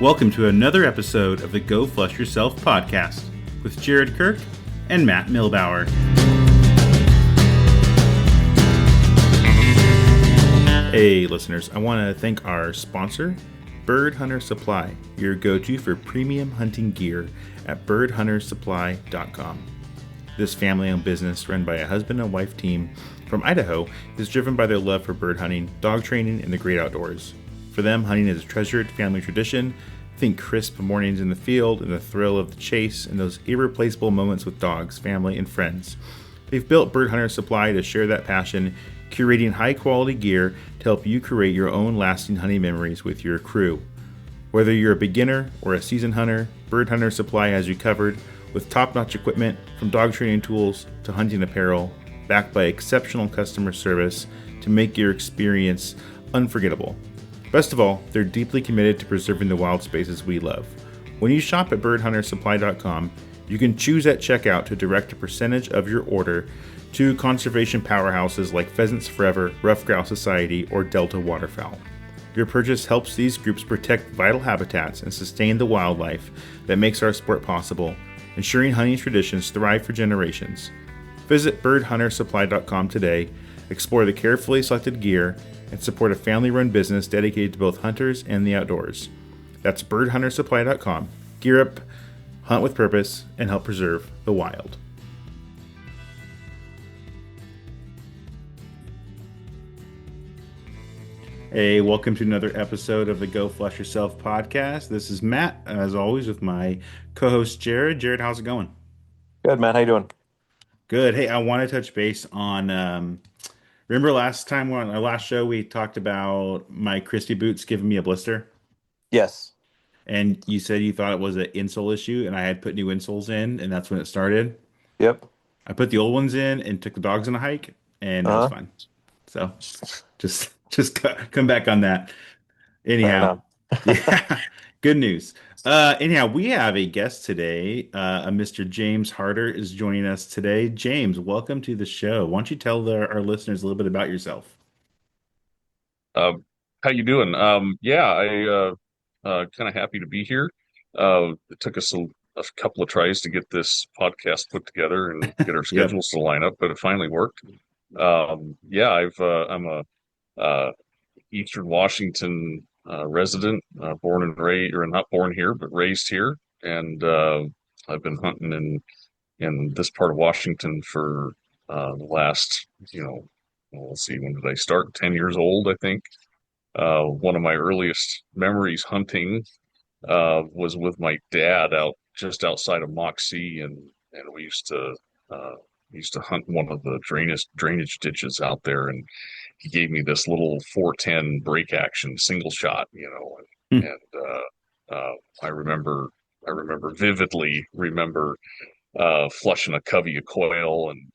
Welcome to another episode of the Go Flush Yourself podcast with Jared Kirk and Matt Milbauer. Hey listeners, I want to thank our sponsor, Bird Hunter Supply, your go-to for premium hunting gear at birdhuntersupply.com. This family-owned business run by a husband and wife team from Idaho is driven by their love for bird hunting, dog training, and the great outdoors. For them, hunting is a treasured family tradition. Think crisp mornings in the field and the thrill of the chase and those irreplaceable moments with dogs, family, and friends. They've built Bird Hunter Supply to share that passion, curating high-quality gear to help you create your own lasting hunting memories with your crew. Whether you're a beginner or a seasoned hunter, Bird Hunter Supply has you covered with top-notch equipment from dog training tools to hunting apparel, backed by exceptional customer service to make your experience unforgettable. Best of all, they're deeply committed to preserving the wild spaces we love. When you shop at birdhuntersupply.com, you can choose at checkout to direct a percentage of your order to conservation powerhouses like Pheasants Forever, Ruffed Grouse Society, or Delta Waterfowl. Your purchase helps these groups protect vital habitats and sustain the wildlife that makes our sport possible, ensuring hunting traditions thrive for generations. Visit birdhuntersupply.com today, explore the carefully selected gear, and support a family-run business dedicated to both hunters and the outdoors. That's birdhuntersupply.com. Gear up, hunt with purpose, and help preserve the wild. Hey, welcome to another episode of the Go Flush Yourself podcast. This is Matt, as always, with my co-host Jared. Jared, how's it going? Good, man. How you doing? Good. Hey, I want to touch base on, remember last time on our last show, we talked about my Christie boots giving me a blister? Yes. And you said you thought it was an insole issue, and I had put new insoles in, and that's when it started. Yep. I put the old ones in and took the dogs on a hike, and it was Uh-huh. fine. So just come back on that. Fair Anyhow, enough. yeah, good news. Anyhow, we have a guest today. A Mr. James Harter is joining us today. James, welcome to the show. Why don't you tell our listeners a little bit about yourself? Um, how you doing? Yeah, I kind of happy to be here. It took us a couple of tries to get this podcast put together and get our Yep. schedules to line up, but it finally worked. Yeah, I'm a Eastern Washington resident, born and raised, or not born here, but raised here, and I've been hunting in this part of Washington for the last, well, let's see, when did I start? 10 years old, I think. One of my earliest memories hunting was with my dad out just outside of Moxie, and uh, we used to hunt one of the drainage ditches out there, and he gave me this little 410 break action single shot, and I vividly remember flushing a covey of quail and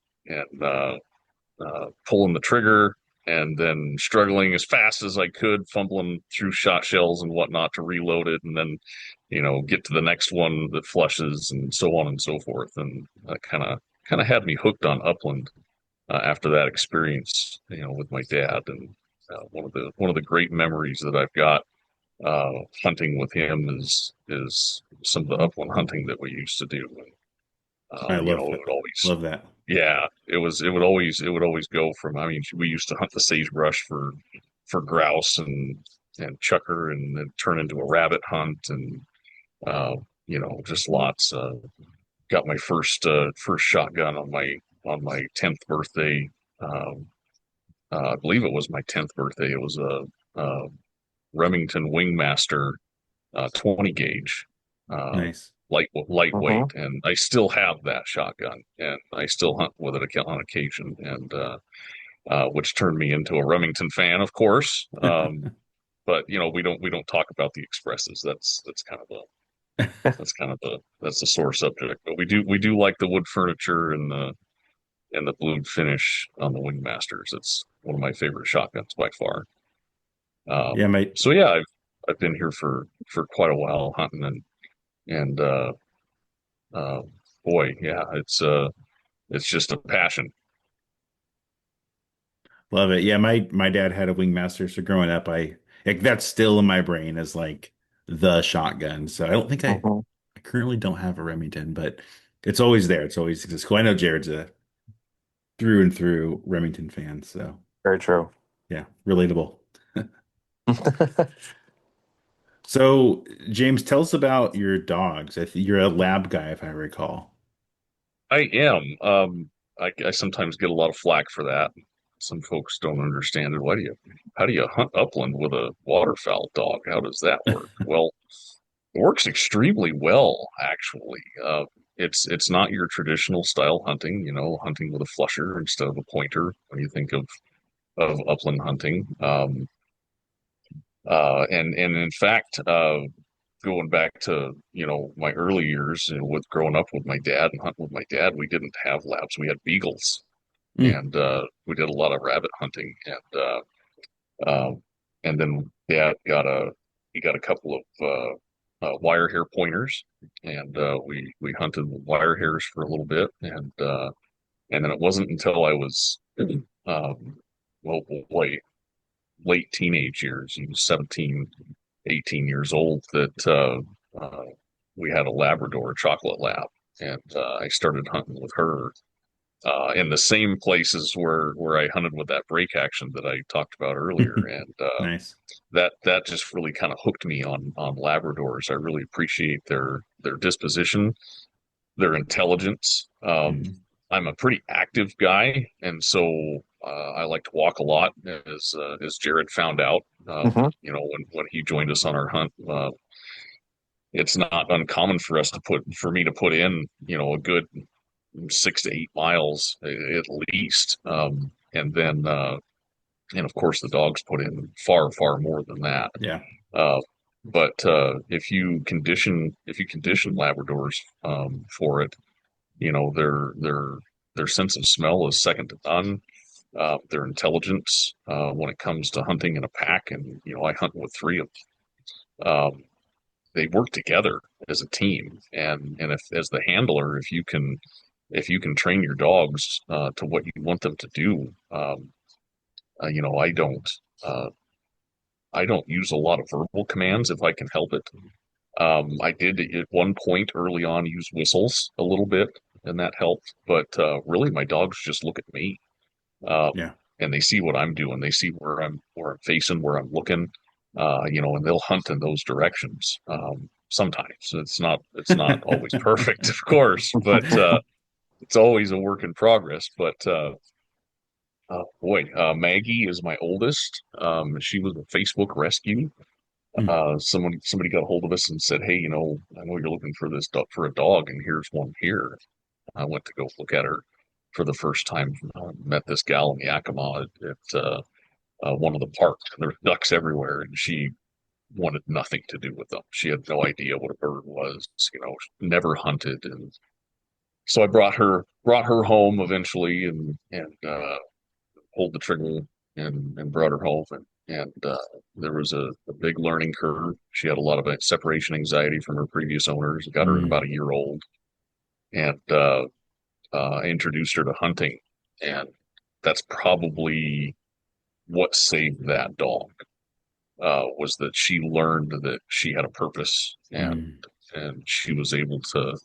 pulling the trigger and then struggling as fast as I could, fumbling through shot shells and whatnot to reload it, and then, get to the next one that flushes, and so on and so forth. And that kind of had me hooked on upland after that experience, with my dad. And one of the great memories that I've got hunting with him is some of the upland hunting that we used to do. And, I it love that. would always Love that. yeah, it would always go from, I mean, we used to hunt the sagebrush for grouse and chukar, and then turn into a rabbit hunt, and just lots. Got my first shotgun on my 10th birthday. Um, I believe it was my 10th birthday. It was a Remington Wingmaster 20 gauge, uh, Nice. lightweight, Mm-hmm. and I still have that shotgun, and I still hunt with it on occasion, and which turned me into a Remington fan, of course. But we don't talk about the expresses. That's the sore subject. But we do like the wood furniture and the blue finish on the Wingmasters. It's one of my favorite shotguns by far. Yeah, my So yeah, I've been here for quite a while hunting, and uh, boy, yeah, it's just a passion. love it. Yeah, my dad had a wingmaster, so growing up, I like that's still in my brain as like the shotgun. So I don't think Hmm. I currently don't have a Remington, but it's always there. It's always exists. Cool. I know Jared's a through and through Remington fan, so Very true. yeah, relatable. So, James, tell us about your dogs. You're a lab guy, if I recall. I am. I sometimes get a lot of flack for that. Some folks don't understand it. How do you hunt upland with a waterfowl dog? How does that work? Well, it works extremely well, actually. It's not your traditional style hunting, hunting with a flusher instead of a pointer when you think of upland hunting. And in fact, going back to my early years with growing up with my dad and hunting with my dad, we didn't have labs. We had beagles, Mm, and we did a lot of rabbit hunting, and then dad got a couple of wire hair pointers, and we hunted with wire hairs for a little bit, and then it wasn't until I was um, well boy late teenage years, he was 17, 18 years old, that we had a Labrador, a chocolate lab, and I started hunting with her in the same places where I hunted with that break action that I talked about earlier, mm. and Nice. that just really kind of hooked me on Labradors. I really appreciate their disposition, their intelligence. Mm, I'm a pretty active guy, and so I like to walk a lot, as Jared found out. Hmm. When he joined us on our hunt, it's not uncommon for me to put in, a good 6 to 8 miles at least, and of course the dogs put in far, far more than that. yeah. Uh, but if you condition Labradors for it, their sense of smell is second to none. Their intelligence when it comes to hunting in a pack, and I hunt with three of them. They work together as a team, and if as the handler, if you can train your dogs to what you want them to do, uh, you know, I don't uh, I don't use a lot of verbal commands if I can help it. I did at one point early on use whistles a little bit, and that helped. But really, my dogs just look at me, um, Yeah. and they see what I'm doing. They see where I'm facing, where I'm looking, and they'll hunt in those directions. Sometimes it's not always perfect, of course, but it's always a work in progress. But boy, Maggie is my oldest. She was a Facebook rescue. Mm, Somebody got a hold of us and said, "Hey, I know you're looking for this dog for a dog, and here's one here." I went to go look at her for the first time. Met this gal in Yakima at one of the parks, and there's ducks everywhere, and she wanted nothing to do with them. She had no idea what a bird was, never hunted, and so I brought her home eventually, and pulled the trigger and brought her home, and there was a big learning curve. She had a lot of separation anxiety from her previous owners. Got her at about mm, a year old, and I introduced her to hunting, and that's probably what saved that dog. Was that she learned that she had a purpose, mm, and she was able to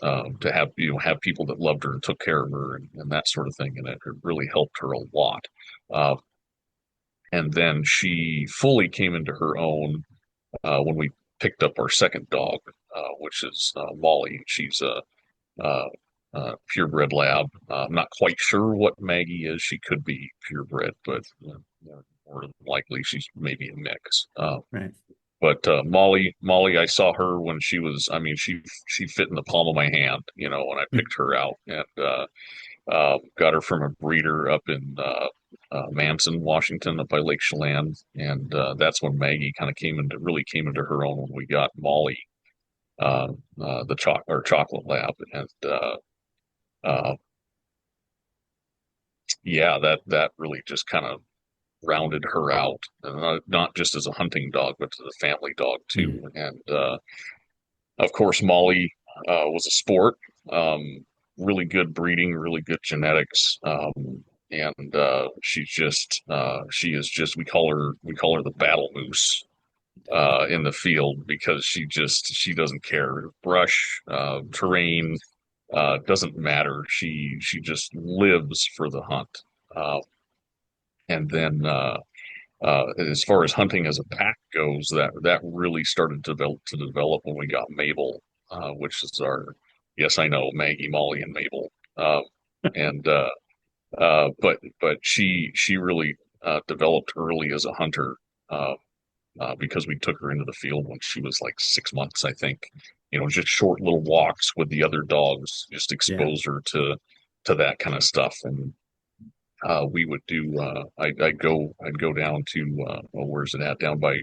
have people that loved her and took care of her, and that sort of thing, and it really helped her a lot. Uh, and then she fully came into her own when we picked up our second dog, which is Molly. She's a, purebred lab. I'm not quite sure what Maggie is. She could be purebred, but more than likely she's maybe a mix. right. But Molly, I saw her when she was. I mean, she fit in the palm of my hand, when I Mm, picked her out, and got her from a breeder up in Manson, Washington, up by Lake Chelan, and that's when Maggie kind of really came into her own when we got Molly, the chocolate lab, and uh, yeah, that really just kind of rounded her out, and not just as a hunting dog, but as a family dog mm, too. And of course, Molly was a sport. Um, Really good breeding, really good genetics, and she is just we call her the battle moose. in the field because she doesn't care. Brush, terrain, doesn't matter. She just lives for the hunt. Uh, and then as far as hunting as a pack goes, that really started to develop when we got Mabel, which is our, yes, I know, Maggie, Molly, and Mabel. And but she really developed early as a hunter, uh, because we took her into the field when she was like 6 months, I think. Just short little walks with the other dogs, just Yeah. expose her to that kind of stuff. And we would do. I'd go down to, well, where's it at? Down by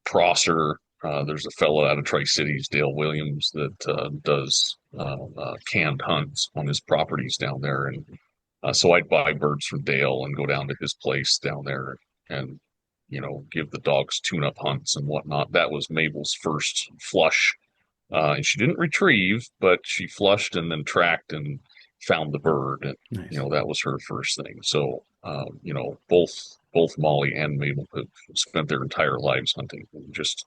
Prosser. There's a fellow out of Tri Cities, Dale Williams, that does canned hunts on his properties down there, and so I'd buy birds from Dale and go down to his place down there and give the dogs tune-up hunts and whatnot. That was Mabel's first flush, and she didn't retrieve, but she flushed and then tracked and found the bird, and Nice. that was her first thing. So both Molly and Mabel have spent their entire lives hunting, and just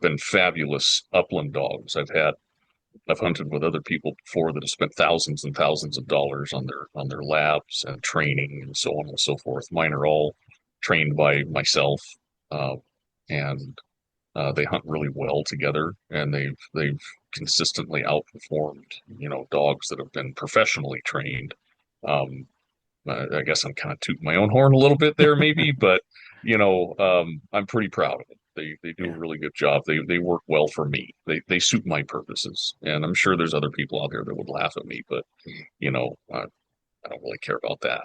been fabulous upland dogs. I've hunted with other people before that have spent thousands and thousands of dollars on their labs and training and so on and so forth. Mine are all trained by myself, uh, and they hunt really well together, and they've consistently outperformed dogs that have been professionally trained. Um, I guess I'm kind of tooting my own horn a little bit there, maybe, but I'm pretty proud of it. They do a Yeah. really good job. They work well for me. They suit my purposes, and I'm sure there's other people out there that would laugh at me, but I don't really care about that.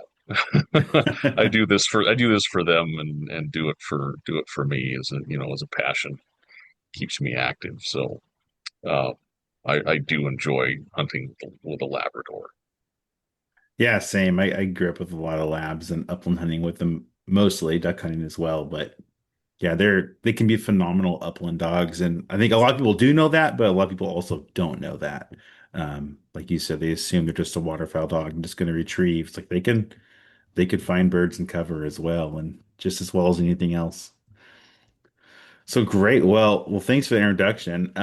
I do this for them, and do it for me as a passion. Keeps me active. So uh, I do enjoy hunting with a Labrador. Yeah, same. I grew up with a lot of labs and upland hunting with them, mostly duck hunting as well. But yeah, they can be phenomenal upland dogs, and I think a lot of people do know that, but a lot of people also don't know that. Like you said, they assume they're just a waterfowl dog and just going to retrieve. It's like they could find birds and cover as well, and just as well as anything else. So great. Well, thanks for the introduction.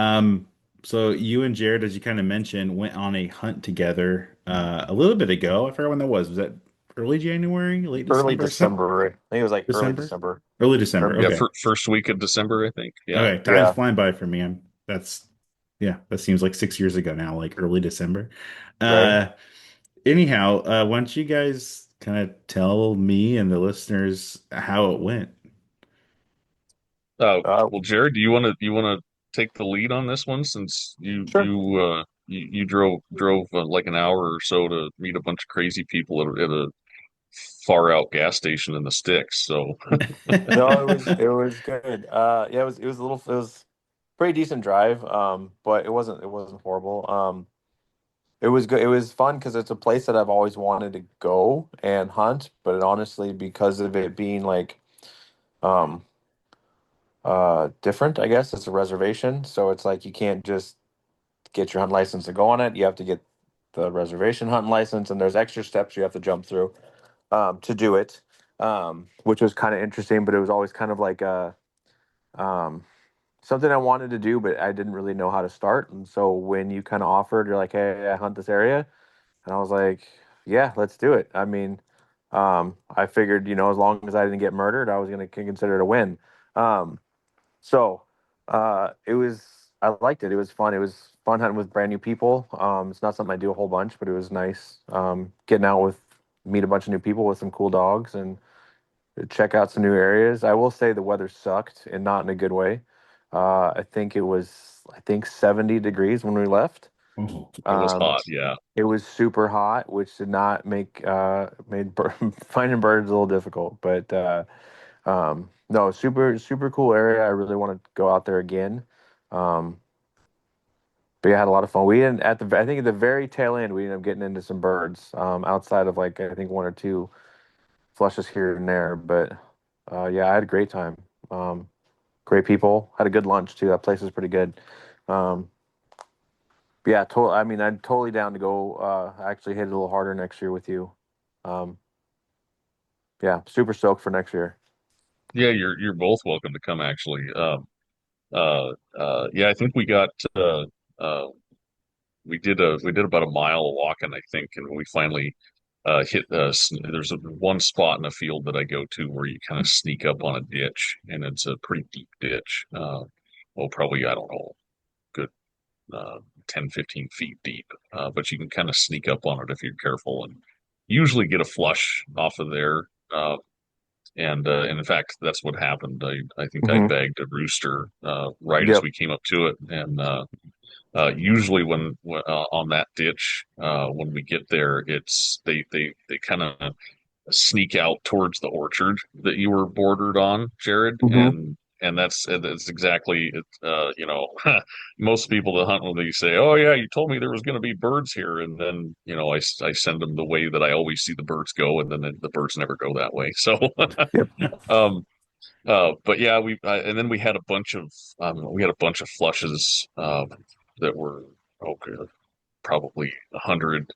So you and Jared, as you kind of mentioned, went on a hunt together a little bit ago. I forgot when that was. Was that early January, late Early December? December. I think it was like early December? December. Early December. Or Yeah, Okay. first week of December, I think. Yeah. Okay. Time's yeah, flying by for me. Yeah, that seems like 6 years ago now, like early December. right. Uh, anyhow, why don't you guys kind of tell me and the listeners how it went? Well, Jared, do you want to take the lead on this one, since you Sure. you uh you drove like an hour or so to meet a bunch of crazy people at a far out gas station in the sticks. So No, it was good. Yeah, it was a little it was pretty decent drive. But it wasn't horrible. It was good. It was fun because it's a place that I've always wanted to go and hunt. But honestly, because of it being like um different, I guess it's a reservation. So it's like you can't just get your hunt license to go on it. You have to get the reservation hunting license, and there's extra steps you have to jump through to do it. Which was kind of interesting, but it was always kind of like um, something I wanted to do, but I didn't really know how to start. And so when you kind of offered, you're like, "Hey, I hunt this area," and I was like, "Yeah, let's do it." I mean, I figured, as long as I didn't get murdered, I was going to consider it a win. Um, so it was. I liked it. It was fun. It was fun hunting with brand new people. It's not something I do a whole bunch, but it was nice getting out with meet a bunch of new people with some cool dogs and check out some new areas. I will say the weather sucked and not in a good way. I think 70 degrees when we left. Oh, it was Um, hot. Yeah. it was super hot, which did not made finding birds a little difficult. But no, super super cool area. I really want to go out there again. Um, but yeah, I had a lot of fun. We ended I think at the very tail end, we ended up getting into some birds. Outside of like I think one or two flushes here and there. But yeah, I had a great time. Um, Great people. Had a good lunch too. That place is pretty good. Um, but yeah, I mean, I'm totally down to go. Actually, hit it a little harder next year with you. Um, yeah, super stoked for next year. Yeah, you're both welcome to come, actually. Yeah, I think uh, we did about a mile walking, I think, and we finally hit there's one spot in the field that I go to where you kind of sneak up on a ditch, and it's a pretty deep ditch. Well, probably I don't know, good 10, 15 feet deep, but you can kind of sneak up on it if you're careful, and usually get a flush off of there. And in fact, that's what happened. I think I Hmm. bagged a rooster right as Yep. we came up to it, and usually when on that ditch, when we get there, it's they kind of sneak out towards the orchard that you were bordered on, Jared, Hmm. and that's exactly it. Most people that hunt with me say, "Oh yeah, you told me there was going to be birds here," and then I send them the way that I always see the birds go, and then the birds never go that way. So, Yep. um, but yeah, and then we had a bunch of flushes that were okay, probably 100,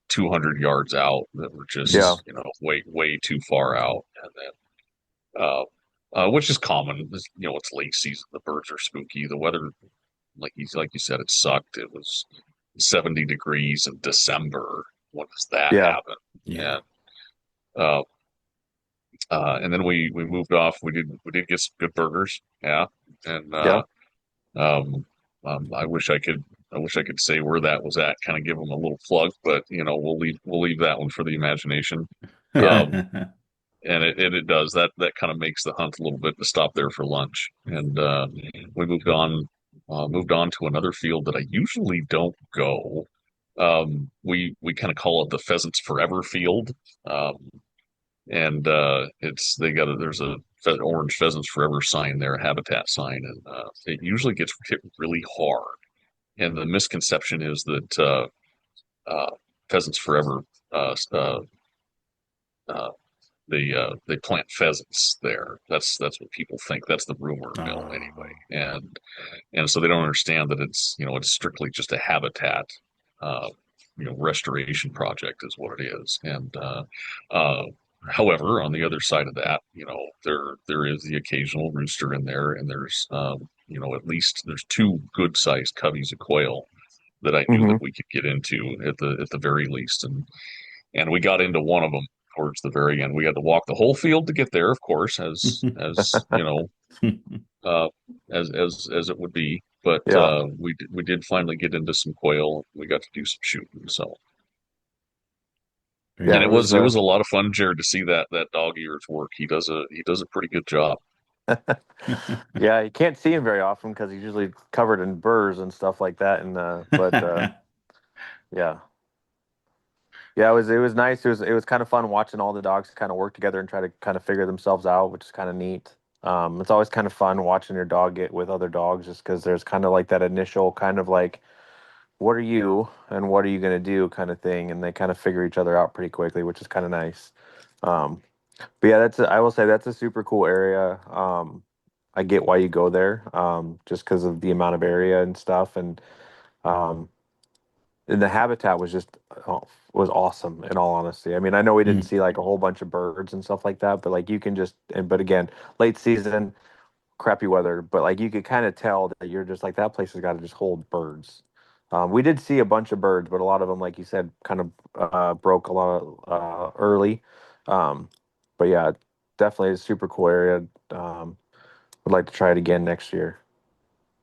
200 yards out that were Yeah. just way too far out, and then which is common. It's late season. The birds are spooky. The weather, like you said, it sucked. It was 70 degrees in December. When does that Yeah. happen? Yeah. And uh, and then we moved off. We did get some good burgers. Yeah, and Yeah. um, I wish I could say where that was at. Kind of give them a little plug, but we'll leave that one for the imagination. Yeah. Um, and it does that kind of makes the hunt a little bit to stop there for lunch. And we moved on to another field that I usually don't go. We kind of call it the Pheasants Forever field. Um, and it's they got a there's a orange Pheasants Forever sign there, a habitat sign, and it usually gets hit really hard. And the misconception is that uh, Pheasants Forever uh, uh, they plant pheasants there. That's what people think. That's the rumor mill Oh. anyway, and so they don't understand that it's strictly just a habitat. Uh, restoration project is what it is, and uh, however, on the other side of that, there is the occasional rooster in there, and there's at least there's two good sized coveys of quail that I knew Hmm. that we could get into at the very least, and we got into one of them towards the very end. We had to walk the whole field to get there, of course, as uh, as it would be. But Yeah. we did finally get into some quail. We got to do some shooting. So, Very and Yeah. it It was was it was a lot of fun, Jared, to see that dog ears work. He does a pretty good job. yeah, you can't see him very often because he's usually covered in burrs and stuff like that. And but yeah, yeah, it was nice. It was kind of fun watching all the dogs kind of work together and try to kind of figure themselves out, which is kind of neat. It's always kind of fun watching your dog get with other dogs, just because there's kind of like that initial kind of like, what are you and what are you gonna do kind of thing, and they kind of figure each other out pretty quickly, which is kind of nice. Um, but yeah, I will say that's a super cool area. I get why you go there, just because of the amount of area and stuff, um, and the habitat was just was awesome. In all honesty, I mean, I know we didn't Mm. see like a whole bunch of birds and stuff like that, but like you can but again, late season, crappy weather, but like you could kind of tell that you're just like that place has got to just hold birds. We did see a bunch of birds, but a lot of them, like you said, kind of broke a lot of early. Um, but yeah, definitely a super cool area. Would like to try it again next year.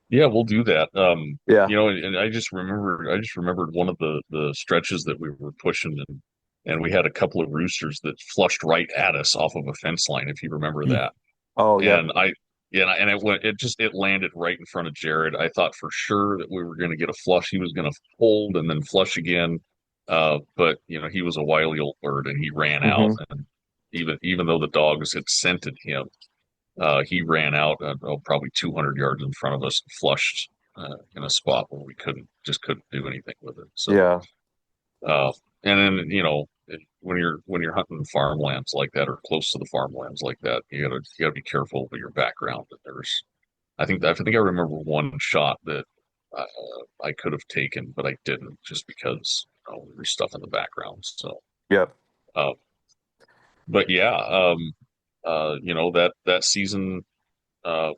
Yeah, we'll do that. Yeah. And I just remembered one of the stretches that we were pushing, and we had a couple of roosters that flushed right at us off of a fence line, if you remember Mm. that. Oh, yep. And I yeah, and it landed right in front of Jared. I thought for sure that we were going to get a flush. He was going to hold and then flush again. But he was a wily old bird, and he ran out. Hmm. And even though the dogs had scented him, he ran out probably 200 yards in front of us, flushed in a spot where we couldn't do anything with it. So, Yeah. uh, and then when you're hunting farmlands like that or close to the farmlands like that, you gotta be careful with your background. And I think I remember one shot that uh, I could have taken, but I didn't just because there's stuff in the background. So, Yep. uh, but yeah, that season. I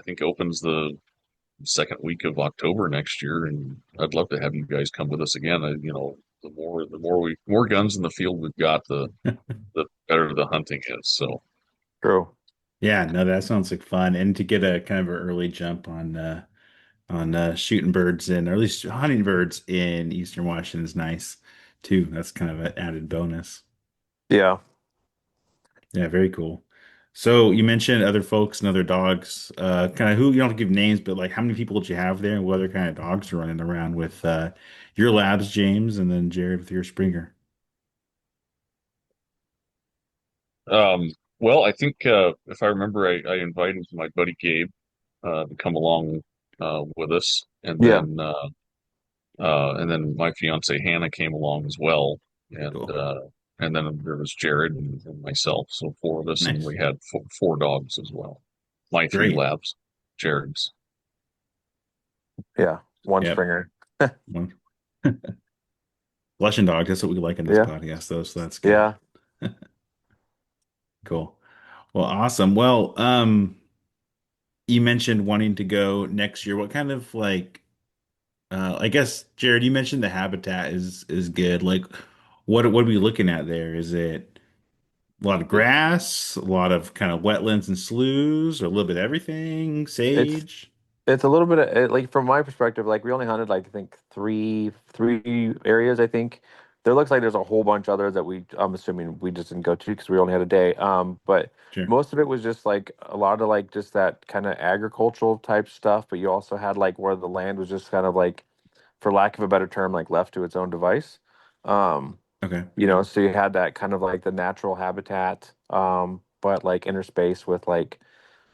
think opens second week of October next year, and I'd love to have you guys come with us again. The more guns in the field we've got, the better the hunting is. So True. Yeah, no, that sounds like fun. And to get a kind of an early jump on shooting birds in, or at least hunting birds in Eastern Washington is nice too. That's kind of an added bonus. Yeah. Yeah, very cool. So you mentioned other folks and other dogs. Kind of who you don't have to give names, but like how many people did you have there, and what other kind of dogs are running around with your labs, James, and then Jared with your Springer? well, I think if I remember, I invited my buddy Gabe to come along with us, Yeah. and then my fiance Hannah came along as well, Cool. and then there was Jared and myself, so four of us, and Nice. we had four dogs as well. My three Great. labs, Jared's. Yeah. One Yep. Springer. One. Flesh and dog. That's what we like in this Yeah. podcast, though. So that's good. Yeah. Cool. Well, awesome. Well, you mentioned wanting to go next year. What kind of like I guess Jared, you mentioned the habitat is good. Like what are we looking at there? Is it a lot of It, grass, a lot of kind of wetlands and sloughs, or a little bit of everything, it's sage? It's a little bit of like from my perspective, like we only hunted like I think three areas. I think there looks like there's a whole bunch others that I'm assuming we just didn't go to because we only had a day. But Sure. most of it was just like a lot of like just that kind of agricultural type stuff. But you also had like where the land was just kind of like, for lack of a better term, like left to its own device. Um, Okay. so you had that kind of like the natural habitat, but like interspersed with like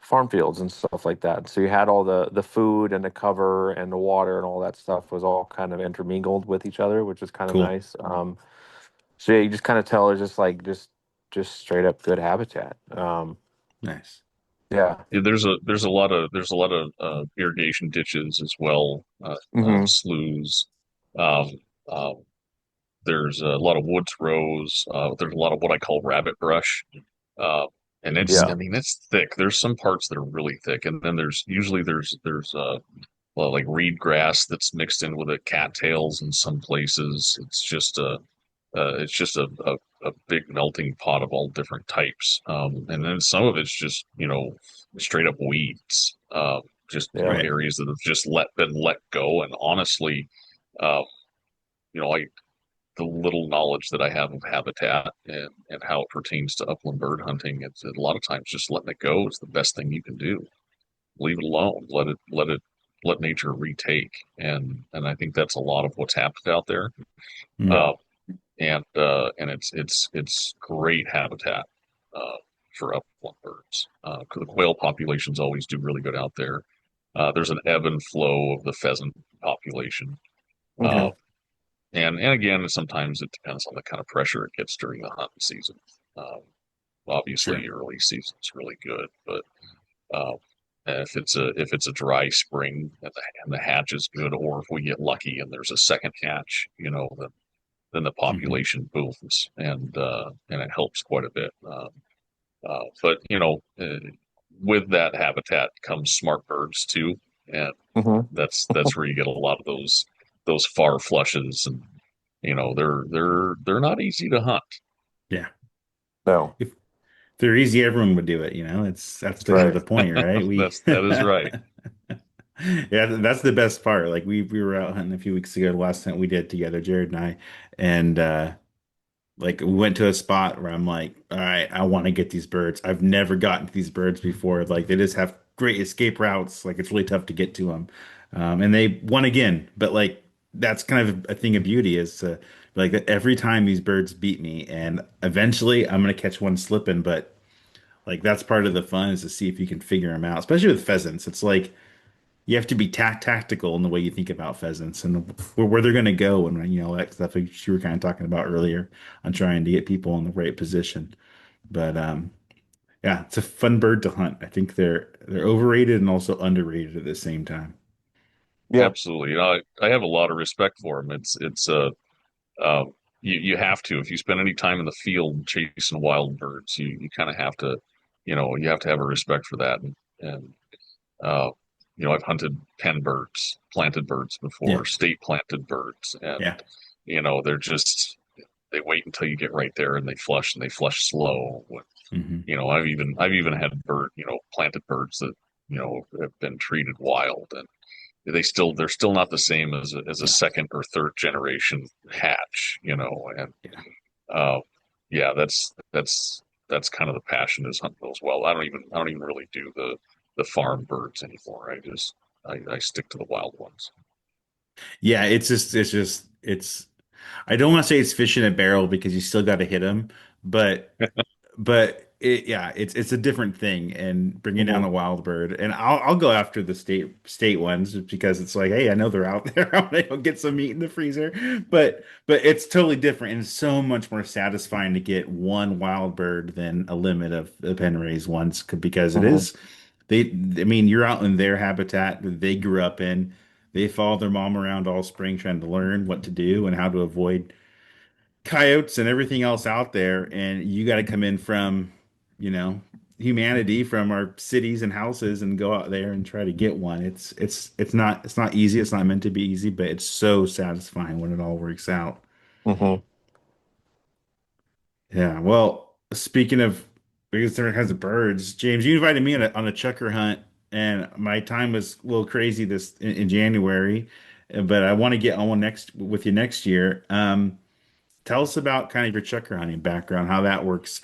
farm fields and stuff like that. So you had all the food and the cover and the water and all that stuff was all kind of intermingled with each other, which is kind of Cool. nice. So yeah, you just kind of tell it's just like just straight up good habitat. Nice. Yeah. Yeah, there's a lot of irrigation ditches as well, Hmm. sloughs. Um, uh, there's a lot of woods rows. There's a lot of what I call rabbit brush. Uh, and Yeah. I mean, it's thick. There's some parts that are really thick, and then there's well, like reed grass that's mixed in with the cattails in some places. It's just a big melting pot of all different types. And then some of it's just, straight up weeds, just, Yeah. Right. areas that have just been let go. And honestly, uh, I the little knowledge that I have of habitat and how it pertains to upland bird hunting, it's a lot of times just letting it go is the best thing you can do. Leave it alone. Let nature retake. And I think that's a lot of what's happened out there. Mm. Uh, and it's great habitat uh, for upland birds. The quail populations always do really good out there. There's an ebb and flow of the pheasant population. Uh, Hmm. and again, sometimes it depends on the kind of pressure it gets during the hunting season. Um, Obviously, Sure. early season's really good, but uh, if it's a dry spring and the hatch is good, or if we get lucky and there's a second hatch, then the Hmm. population booms and it helps quite a bit. But with that habitat comes smart birds too, and Hmm. that's where you get a lot of those far flushes, and they're not easy to hunt. Yeah. No, If they're easy, everyone would do it, that's that's the kind of right. the point, right? That is right. Yeah, that's the best part. Like we were out hunting a few weeks ago, the last hunt we did together, Jared and I, and like we went to a spot where I'm like, all right, I want to get these birds. I've never gotten to these birds before. Like they just have great escape routes. Like it's really tough to get to them. And they won again. But like that's kind of a thing of beauty is like that every time these birds beat me, and eventually I'm gonna catch one slipping. But like that's part of the fun is to see if you can figure them out. Especially with pheasants, it's like you have to be tactical in the way you think about pheasants and where they're going to go and that stuff you were kind of talking about earlier on trying to get people in the right position. But yeah, it's a fun bird to hunt. I think they're overrated and also underrated at the same time. Yeah. Absolutely. I have a lot of respect for them. Uh, you have to, if you spend any time in the field chasing wild birds, you kind of have to, you have to have a respect for that. And uh, I've hunted pen birds, planted birds Yeah. before, state planted birds, and Yeah. they're just they wait until you get right there and they flush slow. Hmm. I've even had planted birds that have been treated wild, and they're still not the same as a Yeah. second or third generation hatch, and Yeah. uh, yeah, that's kind of the passion is hunting those wild. I don't even really do the farm birds anymore. I stick to the wild ones. Yeah. It's I don't want to say it's fish in a barrel because you still got to hit them, but yeah, it's a different thing. And bringing down Hmm. a wild bird, and I'll go after the state ones just because it's like, hey, I know they're out there. I'm gonna go get some meat in the freezer. But it's totally different and so much more satisfying to get one wild bird than a limit of pen raised ones because it Hmm. is they. I mean, you're out in their habitat that they grew up in. They follow their mom around all spring trying to learn what to do and how to avoid coyotes and everything else out there, and you got to come in from, you know, humanity from our cities and houses and go out there and try to get one. It's not easy. It's not meant to be easy, but it's so satisfying when it all works out. Hmm. Yeah. Well, speaking of because there has birds, James, you invited me on a chucker hunt, and my time was a little crazy this in January, but I want to get on one next with you next year. Tell us about kind of your chucker hunting background, how that works,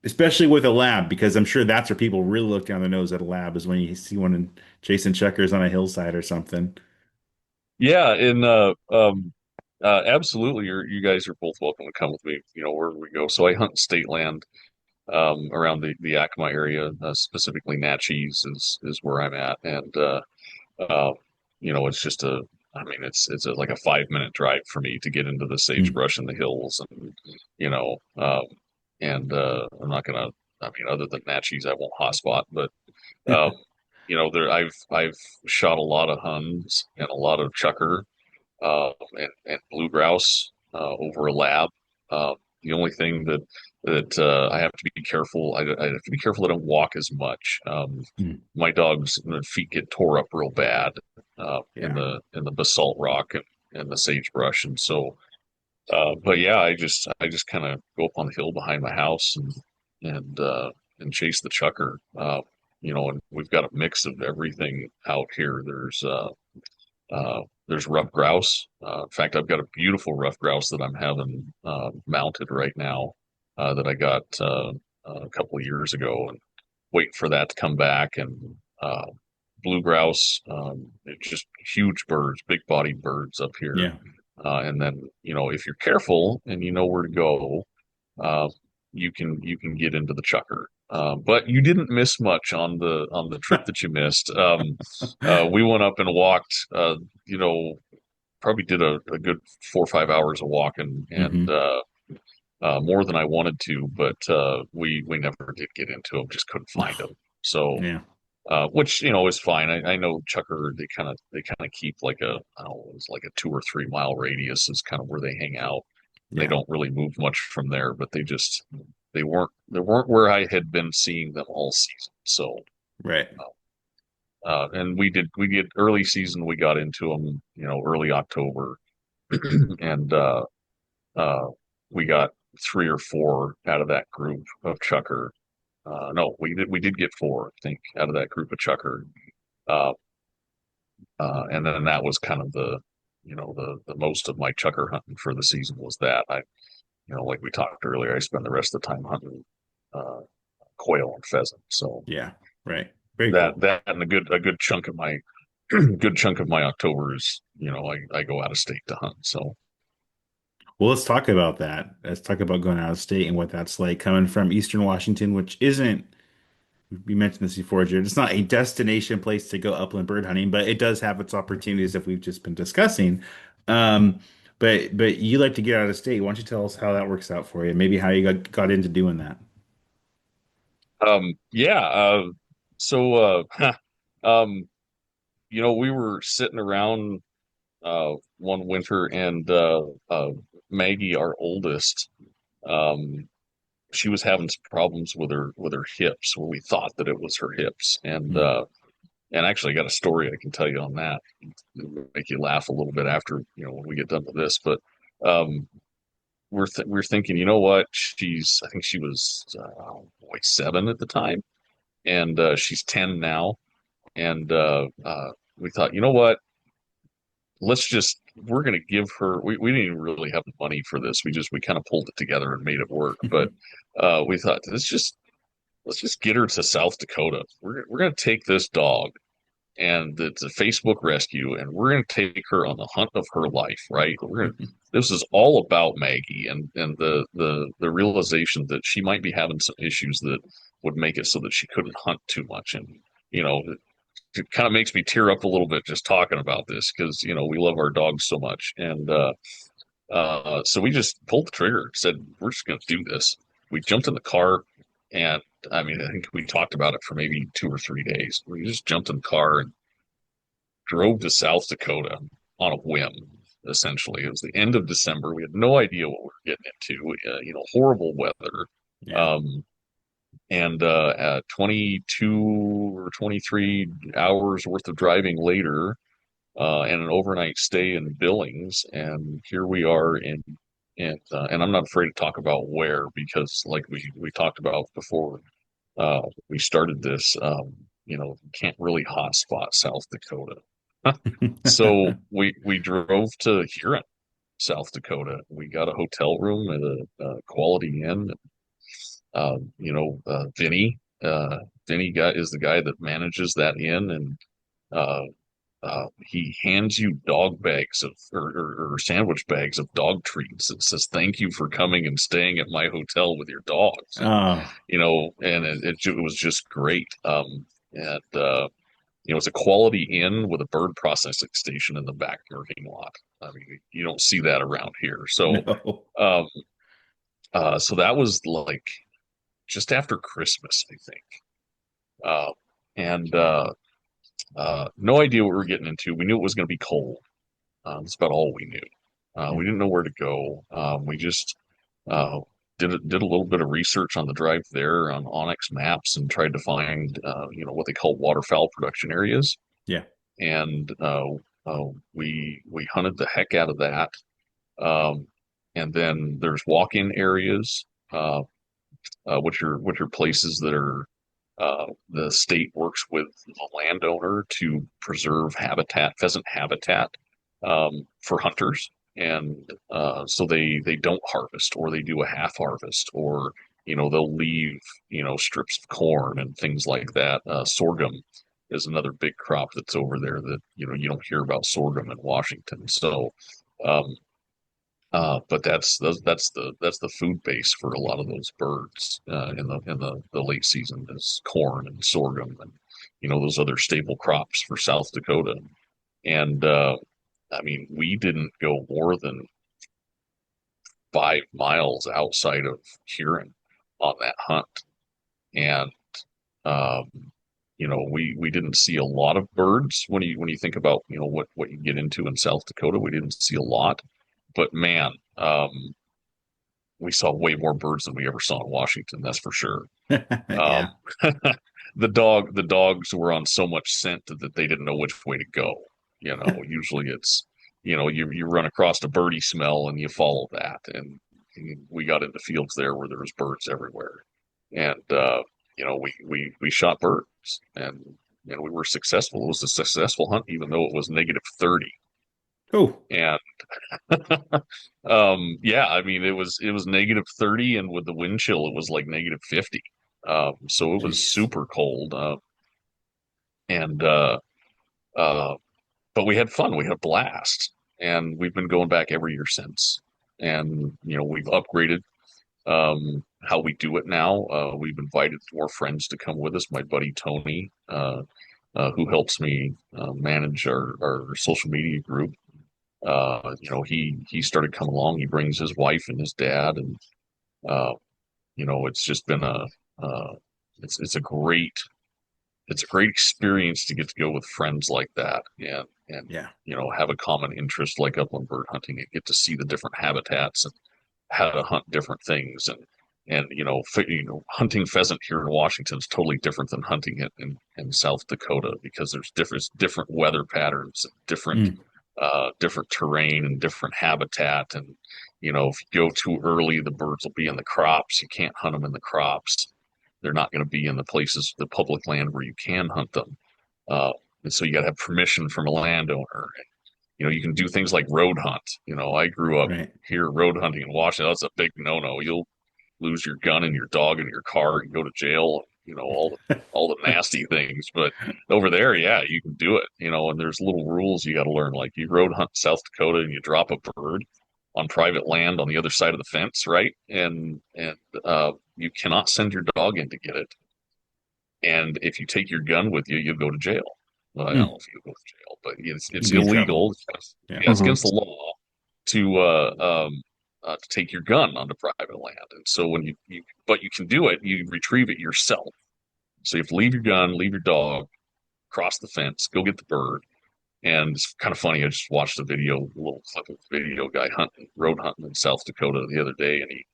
especially with a lab, because I'm sure that's where people really look down their nose at a lab is when you see one in chasing chuckers on a hillside or something. Yeah, and absolutely, you guys are both welcome to come with me, wherever we go. So I hunt state land around the Yakima area, specifically Natchez is where I'm at, and uh, it's just like a 5 minute drive for me to get into the Mm. sagebrush in the hills, and I'm not gonna. I mean, other than Natchez, I won't hotspot, but um, there I've shot a lot of huns and a lot of chucker and blue grouse over a lab. The only thing that I have to be careful, I have to be careful I don't walk as much. Mm. My dog's feet get tore up real bad in Yeah. the basalt rock and the sagebrush, and so. But yeah, I just kind of go up on the hill behind my house and chase the chucker. And we've got a mix of everything out here. There's rough grouse. In fact, I've got a beautiful rough grouse that I'm having mounted right now that I got a couple of years ago, and waiting for that to come back. And blue grouse, it's just huge birds, big bodied birds up here. Yeah. And then if you're careful and you know where to go, uh, you can get into the chucker. But you didn't miss much on the trip that you missed. We went up and walked. Probably did a good 4 or 5 hours of walking, and Hmm. more than I wanted to, but we never did get into them. Just couldn't find them. So, Yeah. which is fine. I know Chucker. They kind of keep like I don't know, it's like a 2 or 3 mile radius is kind of where they hang out. They Yeah. don't really move much from there, but they weren't where I had been seeing them all season. So, Right. and we did early season. We got into them, early October, and uh, we got 3 or 4 out of that group of chucker. No, we did get 4, I think, out of that group of chucker. Uh, and then that was kind of the most of my chucker hunting for the season was that. Like we talked earlier, I spend the rest of the time hunting uh, quail and pheasant. So Yeah. Right. Very that cool. that and a good chunk of my good chunk of my October is, I go out of state to hunt. So Well, let's talk about that. Let's talk about going out of state and what that's like coming from Eastern Washington, which isn't, we mentioned this before, Jared. It's not a destination place to go upland bird hunting, but it does have its opportunities that we've just been discussing. Um, but you like to get out of state. Why don't you tell us how that works out for you? Maybe how you got into doing that. yeah, so um, we were sitting around one winter, and Maggie, our oldest, um, she was having some problems with her hips, where we thought that it was her hips, and Hmm. And actually, I got a story I can tell you on that. It'll make you laugh a little bit after, when we get done with this. But um, we're thinking, you know what? I think she was boy 7 at the time, and she's 10 now. And we thought, you know what? We're going to give her, we didn't even really have the money for this. We kind of pulled it together and made it work. But we thought, let's just get her to South Dakota. We're going to take this dog, and it's a Facebook rescue, and we're going to take her on the hunt of her life, right? This is all about Maggie and the realization that she might be having some issues that would make it so that she couldn't hunt too much. And, you know, it kind of makes me tear up a little bit just talking about this because, we love our dogs so much. And so we just pulled the trigger, said, we're just going to do this. We jumped in the car, and I mean, I think we talked about it for maybe 2 or 3 days. We just jumped in the car and drove to South Dakota on a whim, essentially. It was the end of December. We had no idea what we were getting into, horrible weather. Yeah. And at 22 or 23 hours worth of driving later, and an overnight stay in Billings, and here we are and I'm not afraid to talk about where because, like we talked about before we started this, can't really hotspot South Dakota. So we drove to Huron, South Dakota. We got a hotel room at a Quality Inn. Vinny, is the guy that manages that inn, and uh, he hands you dog bags or sandwich bags of dog treats. It says, "Thank you for coming and staying at my hotel with your dogs." And Oh, it was just great. And it's a Quality Inn with a bird processing station in the back parking lot. I mean, you don't see that around here. So, no. um, so that was like just after Christmas, I think. Uh, and No idea what we were getting into. We knew it was going to be cold. That's about all we knew. We didn't know where to go. We just uh, did a little bit of research on the drive there on Onyx Maps and tried to find what they call waterfowl production areas. Yeah. And we hunted the heck out of that. Um, and then there's walk-in areas, which are places that are the state works with the landowner to preserve pheasant habitat for hunters, and so they don't harvest, or they do a half harvest, or they'll leave strips of corn and things like that. Sorghum is another big crop that's over there that you don't hear about sorghum in Washington. So um, but that's the food base for a lot of those birds in the late season is corn and sorghum and those other staple crops for South Dakota. And I mean, we didn't go more than 5 miles outside of Huron on that hunt, and um, we didn't see a lot of birds when you think about what you get into in South Dakota. We didn't see a lot, but man, we saw way more birds than we ever saw in Washington. That's for sure. Um, Yeah. the dogs were on so much scent that they didn't know which way to go. Usually it's you run across a birdie smell and you follow that. And we got into fields there where there was birds everywhere, and we shot birds, and we were successful. It was a successful hunt, even though it was -30. Oh, And yeah, I mean it was -30, and with the wind chill, it was like -50. So it was jeez. super cold. And uh, but we had fun. We had a blast, and we've been going back every year since. And we've upgraded how we do it now. We've invited more friends to come with us. My buddy Tony, who helps me manage our social media group. He started coming along. He brings his wife and his dad, and uh, it's just been uh, it's a great experience to get to go with friends like that, and Yeah. have a common interest like upland bird hunting and get to see the different habitats and how to hunt different things. And And hunting pheasant here in Washington is totally different than hunting it in South Dakota, because there's different weather patterns, Mm, different terrain, and different habitat. And if you go too early, the birds will be in the crops. You can't hunt them in the crops. They're not going to be in the public land where you can hunt them. Uh, and so you got to have permission from a landowner. You can do things like road hunt. I grew up right. here road hunting in Washington. That's a big no-no. You'll lose your gun and your dog and your car and go to jail. All the nasty things. But over there, yeah, you can do it. And there's little rules you got to learn. Like, you road hunt South Dakota and you drop a bird on private land on the other side of the fence, right? And you cannot send your dog in to get it. And if you take your gun with you, you'll go to jail. Well, I don't know Mm, if you go to jail, but it's you'd be in illegal. trouble. Yeah. Yeah, it's Hmm. against the law to take your gun onto private land. And so but you can do it. You retrieve it yourself. So you have to leave your gun, leave your dog, cross the fence, go get the bird. And it's kind of funny. I just watched a little clip of a video guy road hunting in South Dakota the other day, and he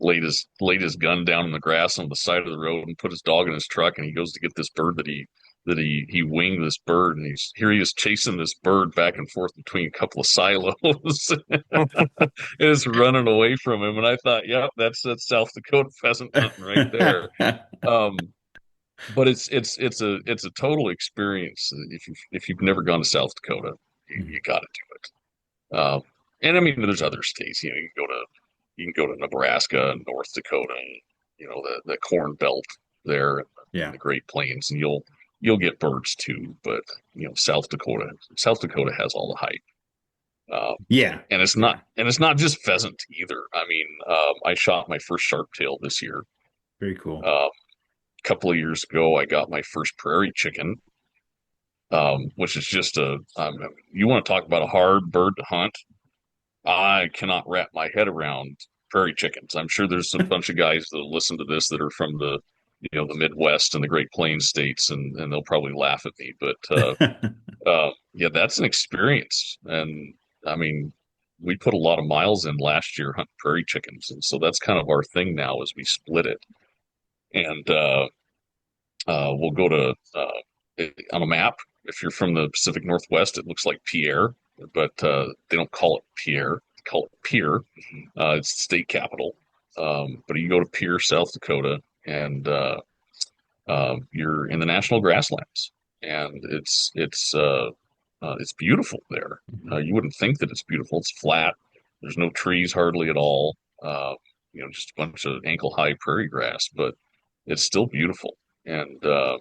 laid his gun down in the grass on the side of the road and put his dog in his truck, and he goes to get this bird that he winged this bird, and he is chasing this bird back and forth between a couple of silos. Is running away from him, and I thought, yeah, that's South Dakota pheasant hunting right there. Um, but it's a total experience. If you've never gone to South Dakota, you Mhm. got to do it. And I mean, there's other states. You can go to Nebraska and North Dakota, and, the Corn Belt there, and Yeah. the Great Plains, and you'll get birds too. But South Dakota has all the hype. Yeah. And it's not Yeah. and it's not just pheasant either. I mean, I shot my first sharp-tail this year. Very cool. A couple of years ago, I got my first prairie chicken, which is just you want to talk about a hard bird to hunt. I cannot wrap my head around prairie chickens. I'm sure there's a bunch of guys that listen to this that are from the Midwest and the Great Plains states, and they'll probably laugh at me. But yeah, that's an experience. And I mean, we put a lot of miles in last year hunting prairie chickens, and so that's kind of our thing now, is we split it. And we'll go to on a map. If you're from the Pacific Northwest, it looks like Pierre, but they don't call it Pierre; they call it Pierre. It's the state capital. But you go to Pierre, South Dakota, and you're in the national grasslands, and it's beautiful there. Mhm. You wouldn't think that it's beautiful. It's flat. There's no trees hardly at all. Just a bunch of ankle-high prairie grass, but it's still beautiful. And uh,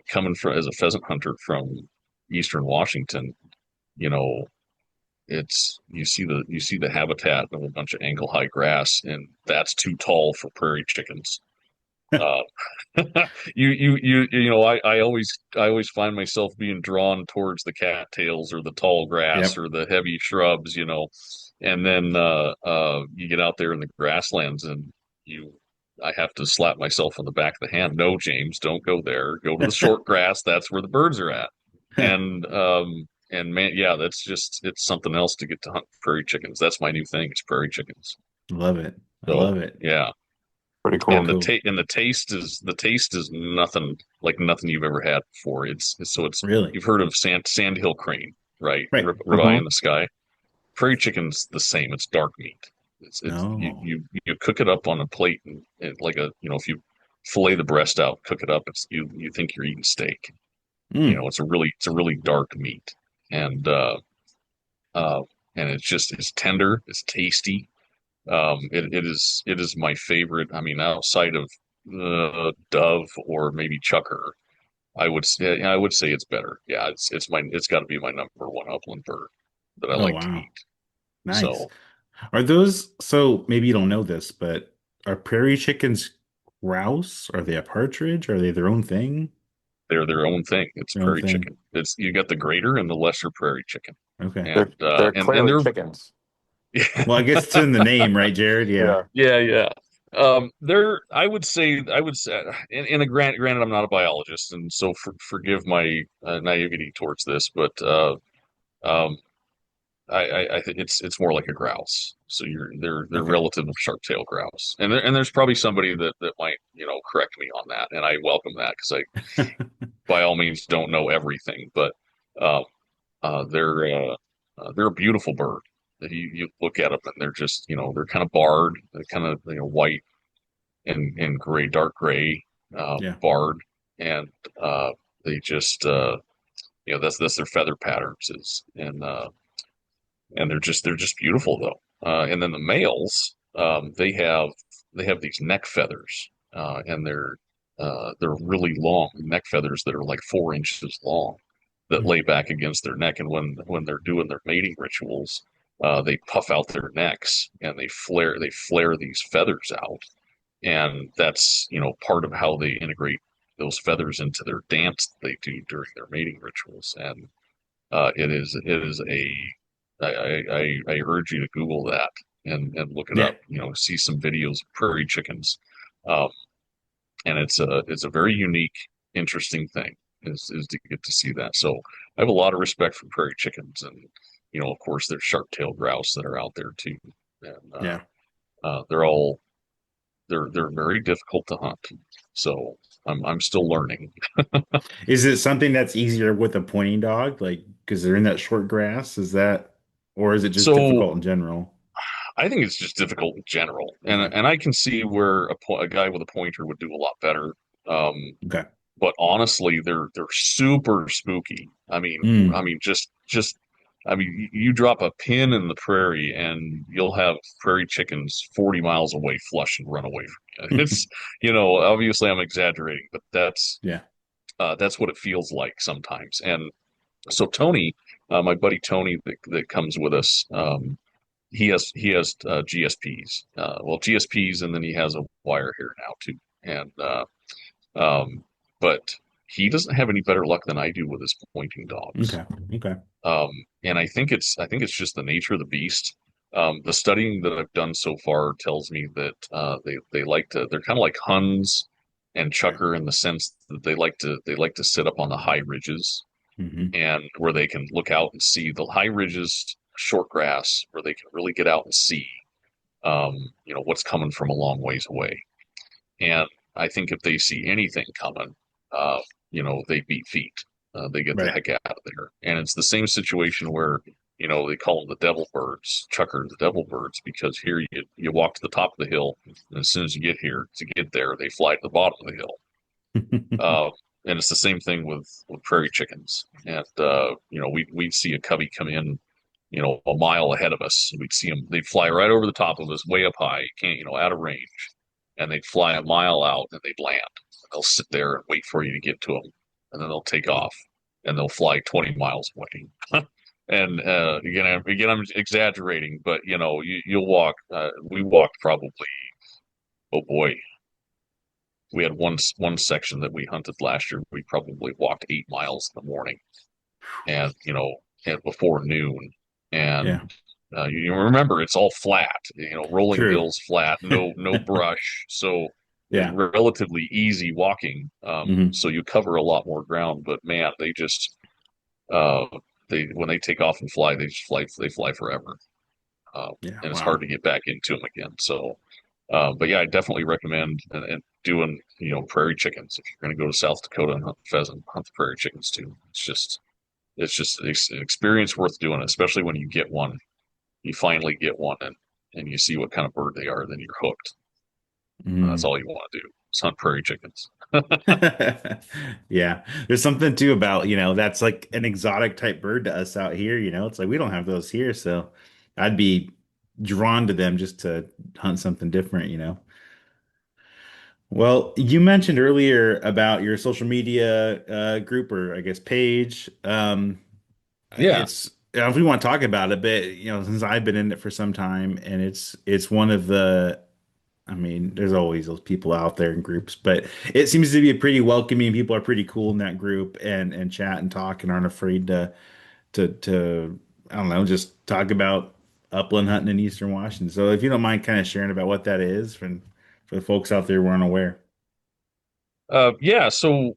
coming from as a pheasant hunter from Eastern Washington, you know, it's you see the habitat of a bunch of ankle-high grass, and that's too tall for prairie chickens. Uh, I always find myself being drawn towards the cattails or the tall grass Yep. or the heavy shrubs, and then you get out there in the grasslands, and you I have to slap myself on the back of the hand. No, James, don't go there. Go to the short grass. That's where the birds are at. And man, yeah, it's something else to get to hunt prairie chickens. That's my new thing. It's prairie chickens. Love it. I So love it. yeah, Pretty Very cool. and the taste is nothing like nothing you've ever had before. It's Really. you've heard of sandhill crane, right? Right. Ribeye Hmm. in the sky. Prairie chicken's the same. It's dark meat. It's you No. you cook it up on a plate, and like if you fillet the breast out, cook it up, you think you're eating steak. Mm. It's a really dark meat, and uh, uh, and it's tender, it's tasty. It is my favorite. I mean, outside of dove or maybe chucker, I would say it's better. Yeah, it's got to be my number one upland bird that I Oh, like to wow. eat. Nice. So Are those, so maybe you don't know this, but are prairie chickens grouse? Are they a partridge? Are they their own thing? they're their own thing. It's Their own prairie thing. chicken. It's you got the greater and the lesser prairie chicken, Okay. They're and they're and clearly they're chickens. Well, I guess it's in the name, right, Jared? Yeah. Yeah. yeah, yeah. I would say, in a granted, I'm not a biologist, and so forgive my naivety towards this, but um, I think it's more like a grouse. So they're Okay. relative of sharp-tailed grouse, and there's probably somebody that might correct me on that, and I welcome that because I by all means don't know everything, but uh, they're a beautiful bird. You look at them and they're just they're kind of barred, they're kind of white and gray, dark gray Yeah. barred, and they just that's their feather patterns is and they're just beautiful though. And then the males, they have these neck feathers, and they're really long neck feathers that are like 4 inches long that lay Mhm. back against their neck. And when they're doing their mating rituals, they puff out their necks and they flare these feathers out, and that's part of how they integrate those feathers into their dance that they do during their mating rituals. And it is a I urge you to Google that and look it Yeah. up. See some videos of prairie chickens, um, and it's a very unique, interesting thing is to get to see that. So I have a lot of respect for prairie chickens, and of course, there's sharp-tailed grouse that are out there too, and Yeah. they're all they're very difficult to hunt. So I'm still learning. Is it something that's easier with a pointing dog, like because they're in that short grass? Is that, or is it just So difficult in general? I think it's just difficult in general, and Okay. and I can see where a guy with a pointer would do a lot better. Um, Okay. but honestly, they're super spooky. I mean, I Mm. mean, just I mean, you drop a pin in the prairie, and you'll have prairie chickens 40 miles away, flush and run away from you. It's obviously I'm exaggerating, but Yeah. that's what it feels like sometimes. And so Tony, my buddy Tony that comes with us. He has GSPs. Well, GSPs, and then he has a wire here now too. And um, but he doesn't have any better luck than I do with his pointing dogs. Okay. Okay. Um, and I think it's just the nature of the beast. The studying that I've done so far tells me that they like to they're kind of like Huns and Okay. Chucker in the sense that they like to sit up on the high ridges Hmm. and where they can look out and see the high ridges, short grass, where they can really get out and see, what's coming from a long ways away. And I think if they see anything coming, uh, they beat feet. They get the Right. heck out of there. And it's the same situation where, they call them the devil birds, Chucker the devil birds, because here you walk to the top of the hill, and as soon as you get here to get there, they fly to the bottom of the hill. Uh, and it's the same thing with prairie chickens. And we'd see a covey come in, a mile ahead of us. We'd see them. They'd fly right over the top of us, way up high, can't out of range, and they'd fly a mile out and they'd land. They'll sit there and wait for you to get to them, and then they'll take off and they'll fly 20 miles away. And I'm exaggerating, but you'll walk. We walked probably. Oh boy, we had one section that we hunted last year. We probably walked 8 miles in the morning, and and before noon, Yeah. and you remember it's all flat. Rolling True. hills, flat, no brush, so Yeah. relatively easy walking. Hmm. So you cover a lot more ground. But man, uh, they when they take off and fly, they fly forever, Yeah. and it's hard Wow. to get back into them again. So. But yeah, I definitely recommend and doing prairie chickens if you're going to go to South Dakota and hunt pheasant, hunt the prairie chickens too. It's just an experience worth doing, especially when you get one. You finally get one and you see what kind of bird they are, then you're hooked. And that's Mm. all you want to do is hunt prairie chickens. Yeah. There's something too about, that's like an exotic type bird to us out here, It's like we don't have those here, so I'd be drawn to them just to hunt something different. Well, you mentioned earlier about your social media group or I guess page. Yeah, If we want to talk about it, but since I've been in it for some time, and it's one of the I mean, there's always those people out there in groups, but it seems to be a pretty welcoming. People are pretty cool in that group and chat and talk and aren't afraid to I don't know, just talk about upland hunting in Eastern Washington. So if you don't mind kind of sharing about what that is for the folks out there who aren't aware. yeah. So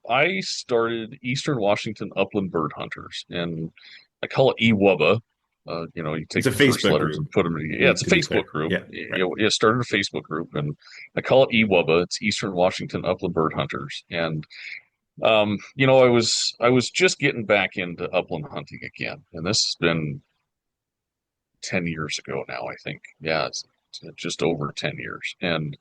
I started Eastern Washington Upland Bird Hunters, and I call it EWUBA you It's take a the first Facebook letters group, and put them in. Yeah, it's a to be Facebook clear. group. Yeah, right. You started a Facebook group, and I call it EWUBA. It's Eastern Washington Upland Bird Hunters. And I was just getting back into upland hunting again, and this has been 10 years ago now, I think. Yeah, it's just over 10 years. And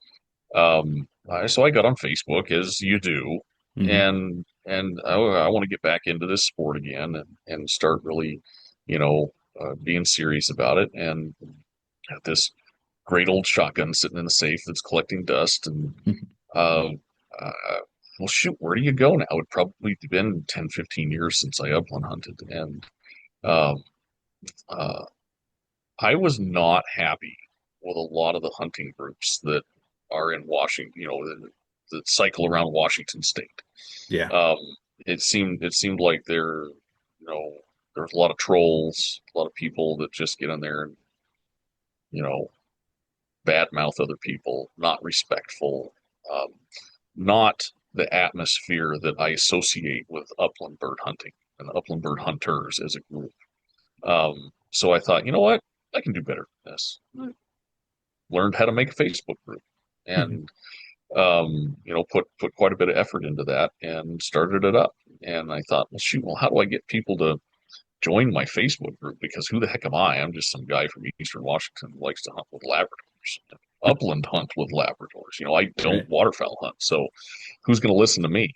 so I got on Facebook, as you do, Hmm. and I want to get back into this sport again, and start really, being serious about it. And got this great old shotgun sitting in the safe that's collecting dust. And uh, uh, well, shoot, where do you go now? It's probably been 10, 15 years since I upland hunted, and um, uh, I was not happy with a lot of the hunting groups that are in Washington, that cycle around Washington State. Yeah. Um, it seemed like there's a lot of trolls, a lot of people that just get in there and you know badmouth other people, not respectful, um, not the atmosphere that I associate with upland bird hunting and upland bird hunters as a group. So I thought, you know what, I can do better than this. Learned how to make a Facebook group, and put quite a bit of effort into that and started it up. And I thought, well, shoot, well, how do I get people to join my Facebook group? Because who the heck am I? I'm just some guy from Eastern Washington who likes to hunt with Labradors, upland hunt with Labradors. I don't Right. waterfowl hunt, so who's going to listen to me?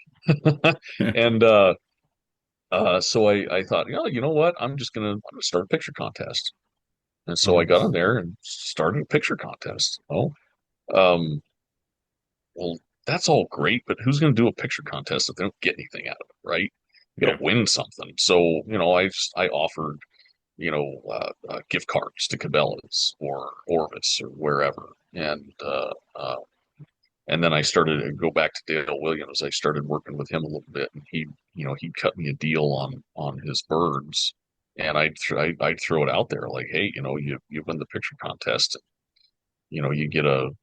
And so I thought, you know what? I'm gonna start a picture contest. And Oh, so I got on nice. there and started a picture contest. Um, well, that's all great, but who's going to do a picture contest if they don't get anything out of it, right? You got Yeah. to win something. So, I offered, gift cards to Cabela's or Orvis or wherever. And then I started to go back to Dale Williams. I started working with him a little bit, and he'd cut me a deal on his birds, and I'd throw it out there like, hey, you win the picture contest, you get an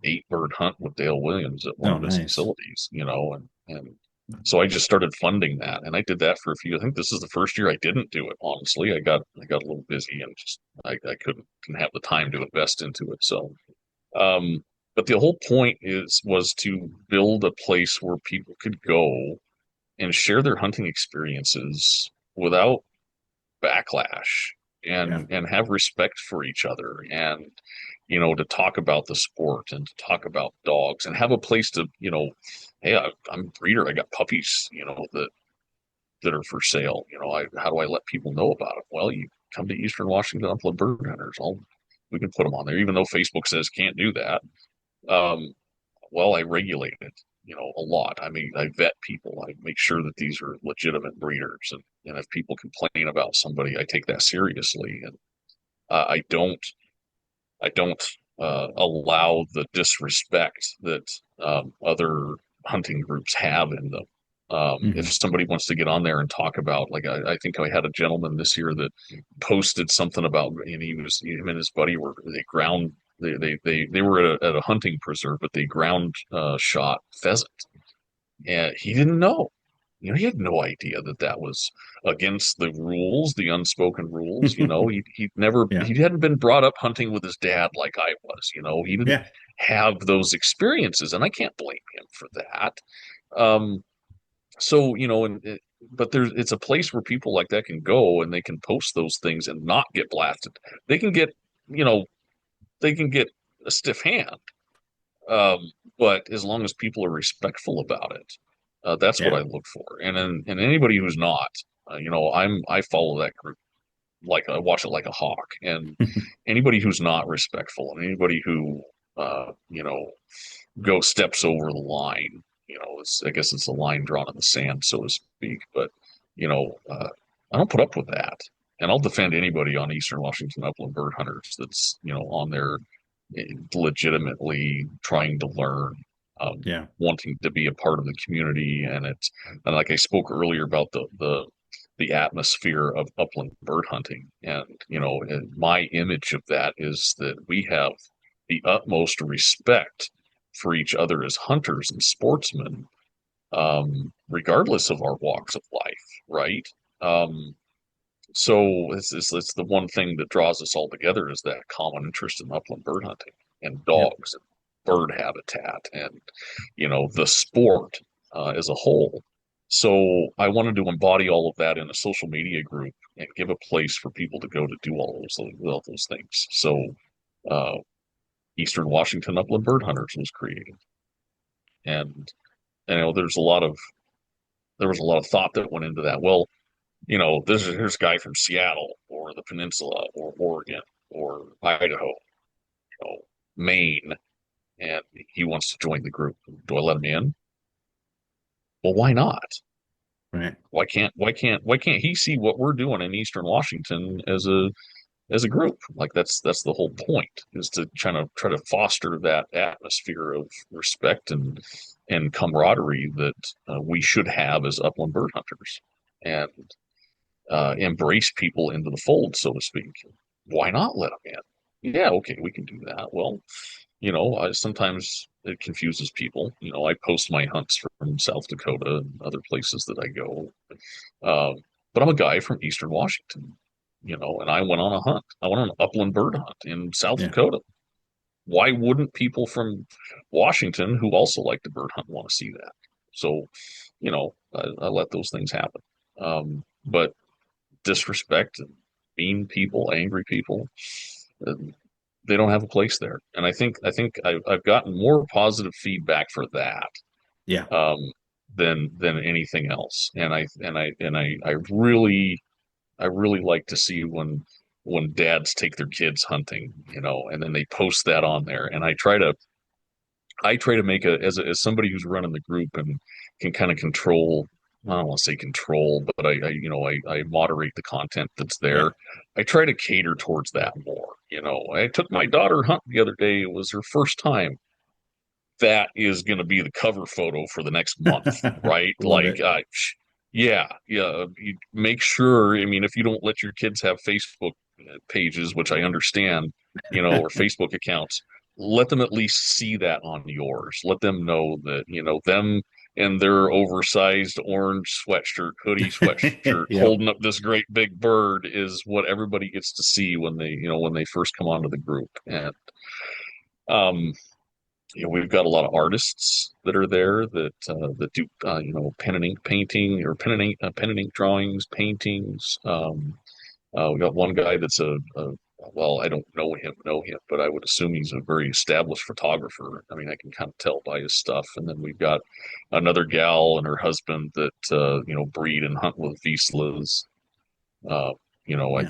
8 bird hunt with Dale Williams at one Oh, of his nice. facilities, and so I just started funding that, and I did that for a few. I think this is the first year I didn't do it. Honestly, I got a little busy and just I couldn't have the time to invest into it. So, um, but the whole point was to build a place where people could go and share their hunting experiences without backlash, Yeah. and have respect for each other, and to talk about the sport and to talk about dogs and have a place to hey, I'm a breeder, I got puppies that are for sale. How do I let people know about it? Well, you come to Eastern Washington Upland Bird Hunters. We can put them on there, even though Facebook says can't do that. um, well, I regulate it, a lot. I mean, I vet people. I make sure that these are legitimate breeders, and if people complain about somebody, I take that seriously, and uh, I don't, I don't allow the disrespect that other hunting groups have in them. If Hmm. somebody wants to get on there and talk about, like, I think I had a gentleman this year that posted something about, and him and his buddy they were at a hunting preserve, but they ground shot pheasant, and he didn't know. He had no idea that that was against the rules, the unspoken rules. Yeah. He hadn't been brought up hunting with his dad like I was. He didn't Yeah. have those experiences, and I can't blame him for that. Um, so but it's a place where people like that can go and they can post those things and not get blasted. They can get, you know, they can get a stiff hand, um, but as long as people are respectful about it, that's what Yeah. I look for. And anybody who's not, I follow that group, like I watch it like a hawk. And anybody who's not respectful, and anybody who uh, you know go steps over the line, I guess it's a line drawn in the sand, so to speak. But I don't put up with that, and I'll defend anybody on Eastern Washington Upland Bird Hunters that's on there legitimately trying to learn, Yeah. wanting to be a part of the community. And like I spoke earlier about the atmosphere of upland bird hunting, and and my image of that is that we have the utmost respect for each other as hunters and sportsmen, regardless of our walks of life, right? Um, So it's the one thing that draws us all together is that common interest in upland bird hunting and Yep. dogs and bird habitat and the sport as a whole. So I wanted to embody all of that in a social media group and give a place for people to go to do all those things. So uh, Eastern Washington Upland Bird Hunters was created, and there was a lot of thought that went into that. Well, here's a guy from Seattle or the Peninsula or Oregon or Idaho, Maine, and he wants to join the group. Do I let him in? Well, why not? Right. Why can't he see what we're doing in Eastern Washington as a group? Like that's the whole point is to try to foster that atmosphere of respect and camaraderie that we should have as upland bird hunters. And embrace people into the fold, so to speak. Why not let them in? Yeah, okay, we can do that. Well, sometimes it confuses people. I post my hunts from South Dakota and other places that I go. Um, but I'm a guy from Eastern Washington, and I went on a hunt. I went on an upland bird hunt in South Yeah. Dakota. Why wouldn't people from Washington who also like to bird hunt want to see that? So, I let those things happen. But disrespect and mean people, angry people, uh, they don't have a place there. And I think I've gotten more positive feedback for that Yeah. um, than anything else. And I really like to see when dads take their kids hunting, and then they post that on there. And I try to make as somebody who's running the group and can kind of control. I don't want to say control, but I moderate the content that's Yeah. there. I try to cater towards that more. I took my daughter hunting the other day. It was her first time. That is going to be the cover photo for the next month, right? Love it. Yeah, yeah. You make sure. I mean, if you don't let your kids have Facebook pages, which I understand, or Facebook accounts, let them at least see that on yours. Let them know that, them and their oversized orange sweatshirt, hoodie sweatshirt, Yep. holding up this great big bird is what everybody gets to see when they first come onto the group. And um, we've got a lot of artists that are there that do pen and ink painting or pen and ink drawings, paintings. We got one guy that's a well, I don't know him, but I would assume he's a very established photographer. I mean, I can kind of tell by his stuff. And then we've got another gal and her husband that breed and hunt with Vislas. Uh, I Yeah.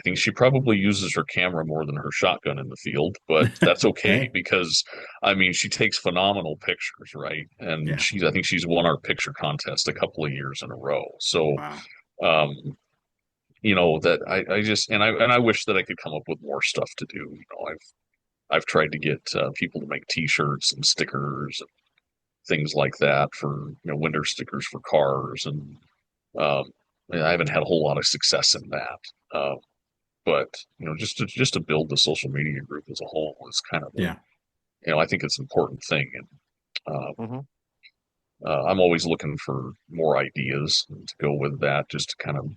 think she probably uses her camera more than her shotgun in the field, but that's okay Hey. because I mean she takes phenomenal pictures, right? And Yeah. I think she's won our picture contest a couple of years in a row. So Wow. um, that I just and I wish that I could come up with more stuff to do. I've tried to get people to make T-shirts and stickers and things like that for winter stickers for cars and um, I haven't had a whole lot of success in that. Uh, but just to build the social media group as a whole is kind of Yeah. I think it's an important thing, and uh, Hmm. I'm always looking for more ideas to go with that, just to kind of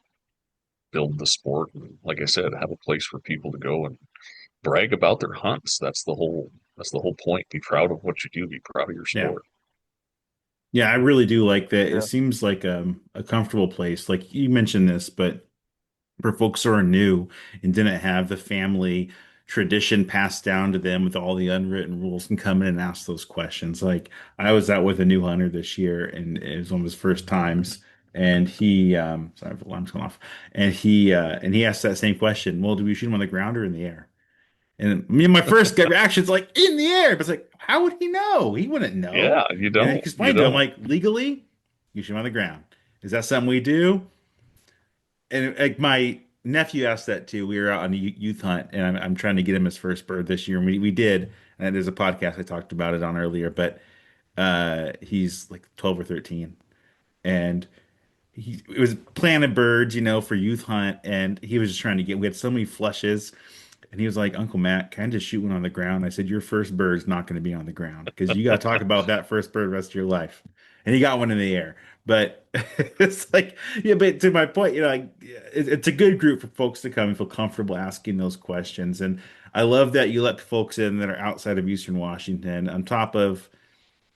build the sport. And like I said, have a place for people to go and brag about their hunts. That's the whole point. Be proud of what you do. Be proud of your Yeah. sport. Yeah, I really do like that. It Yeah. seems like a comfortable place. Like you mentioned this, but for folks who are new and didn't have the family tradition passed down to them with all the unwritten rules and come in and ask those questions. Like I was out with a new hunter this year and it was one of his first times. And he sorry, the alarm's going off. And he asked that same question. Well, do we shoot him on the ground or in the air? And me and my first gut reaction is like in the air. But it's like, how would he know? He wouldn't know. Yeah, you And I don't. You explained to him don't. like legally, you shoot him on the ground. Is that something we do? And like my nephew asked that too. We were out on a youth hunt, and I'm trying to get him his first bird this year, and we did. And there's a podcast I talked about it on earlier, but he's like 12 or 13, and it was planted birds, for youth hunt, and he was just trying to get. We had so many flushes, And he was like, Uncle Matt, can I just shoot one on the ground? I said, your first bird's not going to be on the ground because you got to talk about that first bird the rest of your life. And he got one in the air. But it's like, yeah, but to my point, like it's a good group for folks to come and feel comfortable asking those questions. And I love that you let folks in that are outside of Eastern Washington on top of,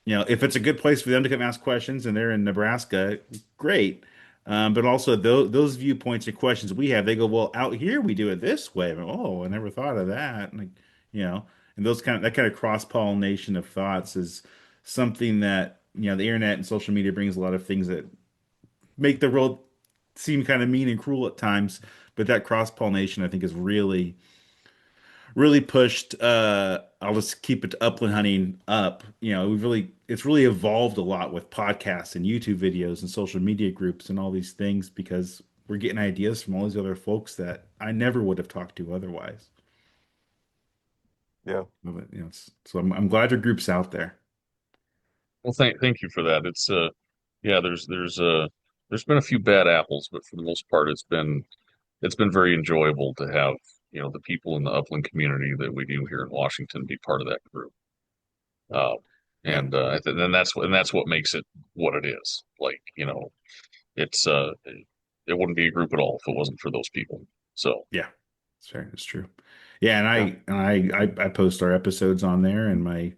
if it's a good place for them to come ask questions and they're in Nebraska, great. But also those viewpoints and questions we have, they go, well, out here we do it this way. Oh, I never thought of that. And like, you know, and that kind of cross-pollination of thoughts is something that, the internet and social media brings a lot of things that make the world seem kind of mean and cruel at times. But that cross-pollination, I think, is really pushed I'll just keep it to upland hunting up. It's really evolved a lot with podcasts and YouTube videos and social media groups and all these things because we're getting ideas from all these other folks that I never would have talked to otherwise. Yeah. But, so I'm glad your group's out there. Well, thank you for that. It's yeah, there's been a few bad apples, but for the most part, it's been very enjoyable to have the people in the upland community that we do here in Washington be part of that group. Uh, Yeah. and that's what makes it what it is. Like it's it wouldn't be a group at all if it wasn't for those people. So Yeah. It's fair. It's true. Yeah, and Yeah. I post our episodes on there and my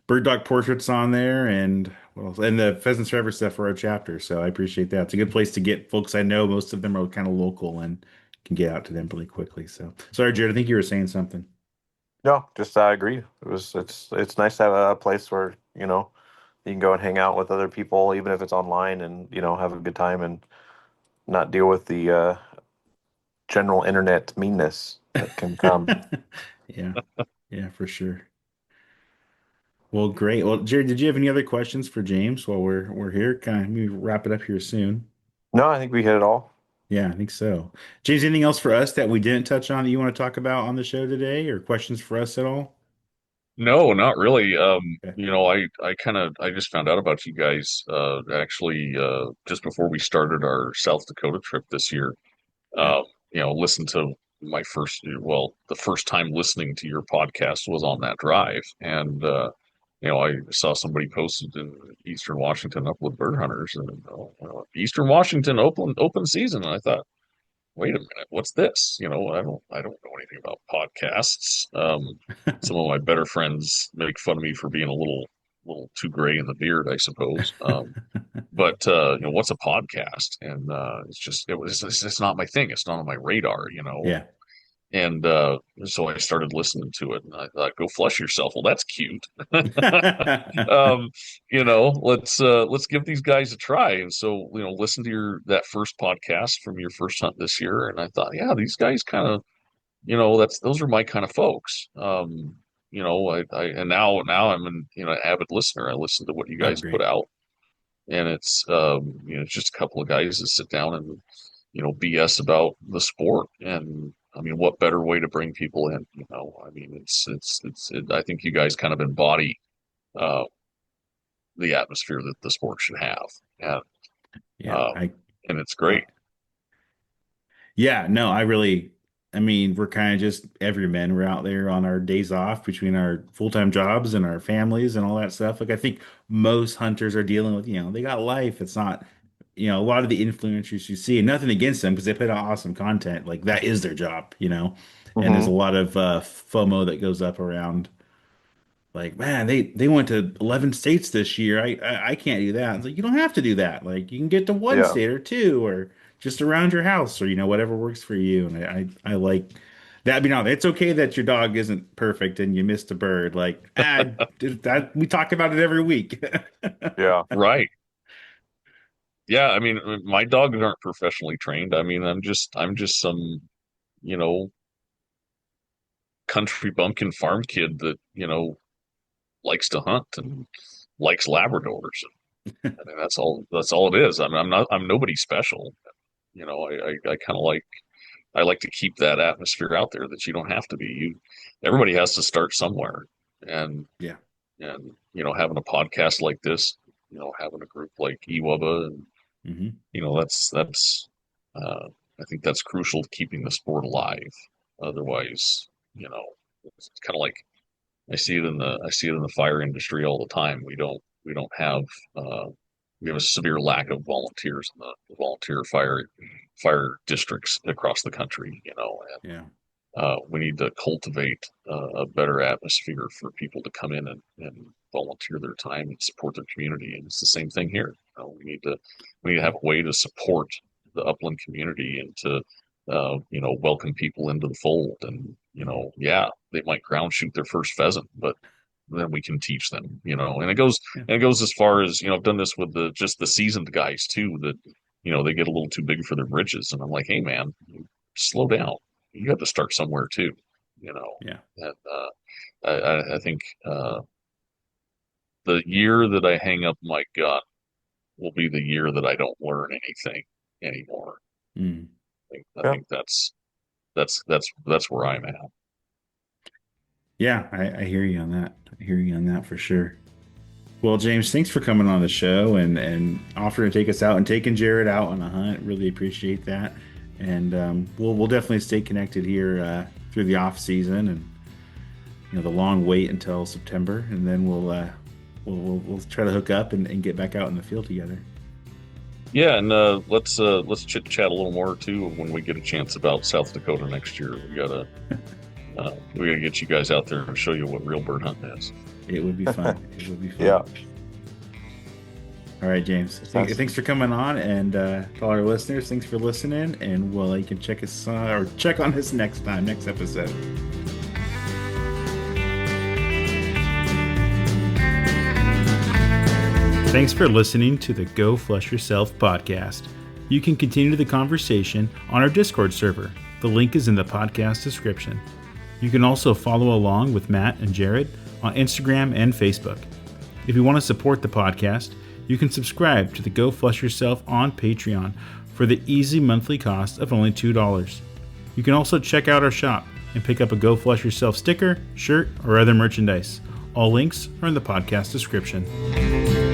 bird dog portraits on there and and the Pheasants Forever stuff for our chapter. So I appreciate that. It's a good place to get folks I know. Most of them are kind of local and can get out to them really quickly. So sorry, Jared, I think you were saying something. No, just I agree. It's nice to have a place where, you can go and hang out with other people, even if it's online, and have a good time and not deal with the general internet meanness that can come. Yeah. Yeah, for sure. Well, great. Well, Jared, did you have any other questions for James while we're here? Kind of maybe wrap it up here soon. No, I think we hit it all. Yeah, I think so. James, anything else for us that we didn't touch on that you want to talk about on the show today or questions for us at all? no, not really. Okay. I just found out about you guys actually just before we started our South Dakota trip this year. Yeah. Uh, listened to the first time listening to your podcast was on that drive, and I saw somebody posted in Eastern Washington Upland Bird Hunters, and Eastern Washington open season, and I thought, wait a minute, what's this? I don't know anything about podcasts. Some of my better friends make fun of me for being a little too gray in the beard, I suppose. But what's a podcast? And it's not my thing. It's not on my radar. Yeah. And so I started listening to it, and I thought, go flush yourself. Well, that's cute. um, let's give these guys a try. And so, listen to your that first podcast from your first hunt this year, and I thought, yeah, these guys kind of, those are my kind of folks. And now I'm an avid listener. I listen to what you Oh, guys put great. out, and it's just a couple of guys that sit down and BS about the sport. And I mean, what better way to bring people in? I mean, I think you guys kind of embody uh, the atmosphere that the sport should have, and Yeah. um, and it's Uh, great. yeah, no, I mean, we're kind of just everymen. We're out there on our days off between our full-time jobs and our families and all that stuff. Like, I think most hunters are dealing with, they got life. It's not, a lot of the influencers you see, and nothing against them because they put out awesome content. Like, that is their job. And there's a Hmm. lot of FOMO that goes up around. Like, man, they went to 11 states this year. I can't do that. It's like you don't have to do that. Like you can get to one Yeah. state or two or just around your house or whatever works for you. And I like that. It's okay that your dog isn't perfect and you missed a bird. Like that we talk about it every week. Yeah. Right. Yeah. I mean, my dogs aren't professionally trained. I mean, I'm just some you know country bumpkin farm kid that likes to hunt and likes Labradors. I mean, that's all it is. I mean, I'm nobody special. I kind of I like to keep that atmosphere out there that you don't have to be. Everybody has to start somewhere, and Yeah. having a podcast like this, having a group like Ewubba, and Hmm. that's I think that's crucial to keeping the sport alive. Otherwise, It's kind of like I see it in the fire industry all the time. We don't have we have a severe lack of volunteers in the volunteer fire districts across the country. Yeah. We need to cultivate a better atmosphere for people to come in and volunteer their time and support their community. And it's the same thing here. We need to have a way to support the upland community and to welcome people into the fold. And yeah, they might ground shoot their first pheasant, but then we can teach them. Yeah. And it goes as far as I've done this with the seasoned guys too. That they get a little too big for their britches, and I'm like, hey man, slow down. You have to start somewhere too, Yeah. and I think the year that I hang up my gun will be the year that I don't learn anything anymore. Mm. I think that's where I'm at. Yeah, I hear you on that. I hear you on that for sure. Well, James, thanks for coming on the show and offering to take us out and taking Jared out on a hunt. Really appreciate that. And we'll definitely stay connected here through the off season and the long wait until September, and then we'll try to hook up and get back out in the field together. Yeah, and let's chit chat a little more too when we get a chance about South Dakota next year. We gotta get you guys out there and show you what real bird hunting is. It would be fun. It would be fun. Yeah. All right, James. Thanks for coming on, and to all our listeners, thanks for listening. And you can check us or check on us next episode. Thanks for listening to the Go Flush Yourself podcast. You can continue the conversation on our Discord server. The link is in the podcast description. You can also follow along with Matt and Jared on Instagram and Facebook. If you want to support the podcast, you can subscribe to the Go Flush Yourself on Patreon for the easy monthly cost of only $2. You can also check out our shop and pick up a Go Flush Yourself sticker, shirt, or other merchandise. All links are in the podcast description.